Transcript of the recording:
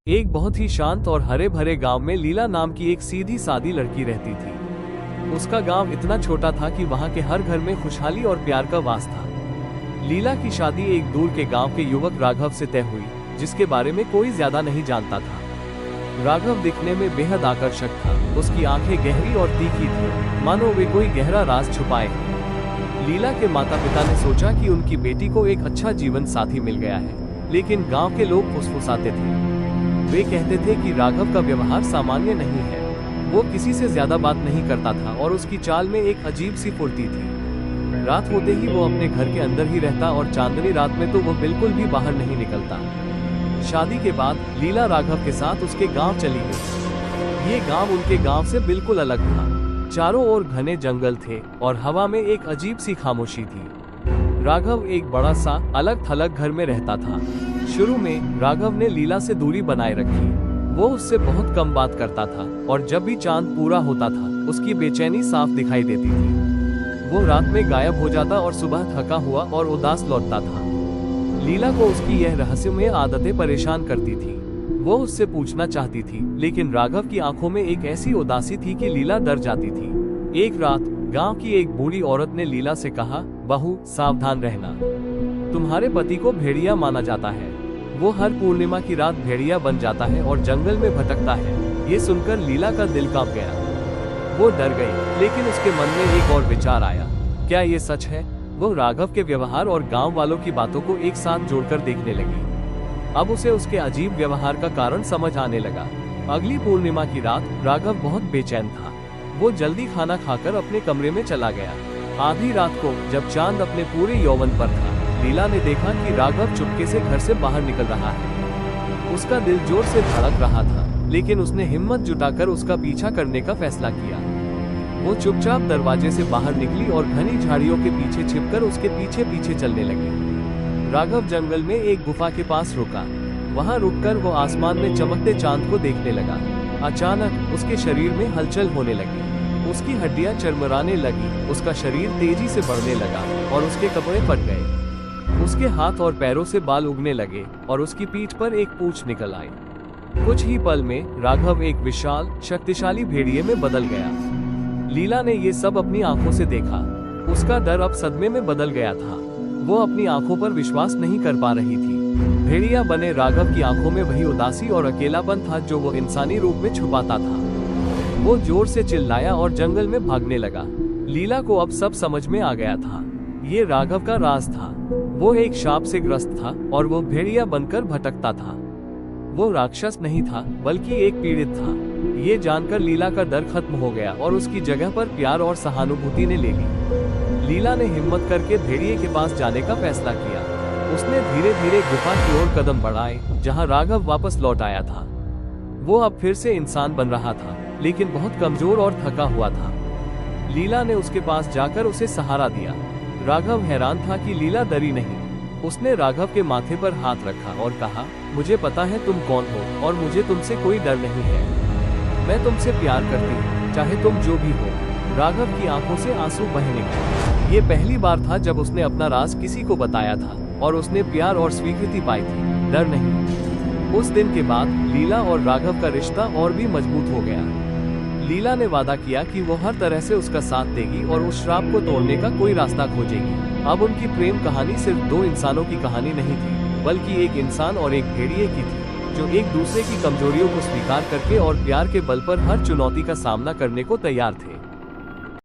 एक बहुत ही शांत और हरे भरे गांव में लीला नाम की एक सीधी सादी लड़की रहती थी। उसका गांव इतना छोटा था कि वहां के हर घर में खुशहाली और प्यार का वास था। लीला की शादी एक दूर के गांव के युवक राघव से तय हुई, जिसके बारे में कोई ज्यादा नहीं जानता था। राघव दिखने में बेहद आकर्षक था। उसकी आंखें गहरी और तीखी थी, मानो वे कोई गहरा राज छुपाए हैं। लीला के माता पिता ने सोचा कि उनकी बेटी को एक अच्छा जीवन साथी मिल गया है, लेकिन गांव के लोग फुसफुसाते थे। वे कहते थे कि राघव का व्यवहार सामान्य नहीं है, वो किसी से ज्यादा बात नहीं करता था और उसकी चाल में एक अजीब सी फुर्ती थी। रात होते ही वो अपने घर के अंदर ही रहता और चांदनी रात में तो वो बिल्कुल भी बाहर नहीं निकलता। शादी के बाद लीला राघव के साथ उसके गांव चली गई। ये गांव उनके गांव से बिल्कुल अलग था। चारों ओर घने जंगल थे और हवा में एक अजीब सी खामोशी थी। राघव एक बड़ा सा अलग थलग घर में रहता था। शुरू में राघव ने लीला से दूरी बनाए रखी। वो उससे बहुत कम बात करता था और जब भी चांद पूरा होता था उसकी बेचैनी साफ दिखाई देती थी। वो रात में गायब हो जाता और सुबह थका हुआ और उदास लौटता था। लीला को उसकी यह रहस्यमय आदतें परेशान करती थी। वो उससे पूछना चाहती थी, लेकिन राघव की आंखों में एक ऐसी उदासी थी कि लीला डर जाती थी। एक रात गांव की एक बूढ़ी औरत ने लीला से कहा, बहू सावधान रहना, तुम्हारे पति को भेड़िया माना जाता है। वो हर पूर्णिमा की रात भेड़िया बन जाता है और जंगल में भटकता है। ये सुनकर लीला का दिल कांप गया। वो डर गई, लेकिन उसके मन में एक और विचार आया, क्या ये सच है? वो राघव के व्यवहार और गांव वालों की बातों को एक साथ जोड़कर देखने लगी। अब उसे उसके अजीब व्यवहार का कारण समझ आने लगा। अगली पूर्णिमा की रात राघव बहुत बेचैन था। वो जल्दी खाना खाकर अपने कमरे में चला गया। आधी रात को जब चांद अपने पूरे यौवन पर था, लीला ने देखा कि राघव चुपके से घर से बाहर निकल रहा है। उसका दिल जोर से धड़क रहा था, लेकिन उसने हिम्मत जुटाकर उसका पीछा करने का फैसला किया। वो चुपचाप दरवाजे से बाहर निकली और घनी झाड़ियों के पीछे छिपकर उसके पीछे पीछे चलने लगी। राघव जंगल में एक गुफा के पास रुका। वहां रुककर वो आसमान में चमकते चांद को देखने लगा। अचानक उसके शरीर में हलचल होने लगी। उसकी हड्डियां चरमराने लगी, उसका शरीर तेजी से बढ़ने लगा और उसके कपड़े फट गए। उसके हाथ और पैरों से बाल उगने लगे और उसकी पीठ पर एक पूंछ निकल आई। कुछ ही पल में राघव एक विशाल शक्तिशाली भेड़िए में बदल गया। लीला ने ये सब अपनी आंखों से देखा। उसका डर अब सदमे में बदल गया था। वो अपनी आंखों पर विश्वास नहीं कर पा रही थी। भेड़िया बने राघव की आंखों में वही उदासी और अकेलापन था जो वो इंसानी रूप में छुपाता था। वो जोर से चिल्लाया और जंगल में भागने लगा। लीला को अब सब समझ में आ गया था। ये राघव का राज था। वो एक शाप से ग्रस्त था और वो भेड़िया बनकर भटकता था। वो राक्षस नहीं था, बल्कि एक पीड़ित था। ये जानकर लीला का डर खत्म हो गया और उसकी जगह पर प्यार और सहानुभूति ने ले ली। लीला ने हिम्मत करके भेड़िए के पास जाने का फैसला किया। उसने धीरे धीरे गुफा की ओर कदम बढ़ाए, जहां राघव वापस लौट आया था। वो अब फिर से इंसान बन रहा था, लेकिन बहुत कमजोर और थका हुआ था। लीला ने उसके पास जाकर उसे सहारा दिया। राघव हैरान था कि लीला डरी नहीं। उसने राघव के माथे पर हाथ रखा और कहा, मुझे पता है तुम कौन हो और मुझे तुमसे कोई डर नहीं है। मैं तुमसे प्यार करती हूँ, चाहे तुम जो भी हो। राघव की आंखों से आंसू बहने लगे। ये पहली बार था जब उसने अपना राज किसी को बताया था और उसने प्यार और स्वीकृति पाई थी, डर नहीं। उस दिन के बाद लीला और राघव का रिश्ता और भी मजबूत हो गया। लीला ने वादा किया कि वो हर तरह से उसका साथ देगी और उस श्राप को तोड़ने का कोई रास्ता खोजेगी। अब उनकी प्रेम कहानी सिर्फ दो इंसानों की कहानी नहीं थी, बल्कि एक इंसान और एक भेड़िए की थी, जो एक दूसरे की कमजोरियों को स्वीकार करके और प्यार के बल पर हर चुनौती का सामना करने को तैयार थे।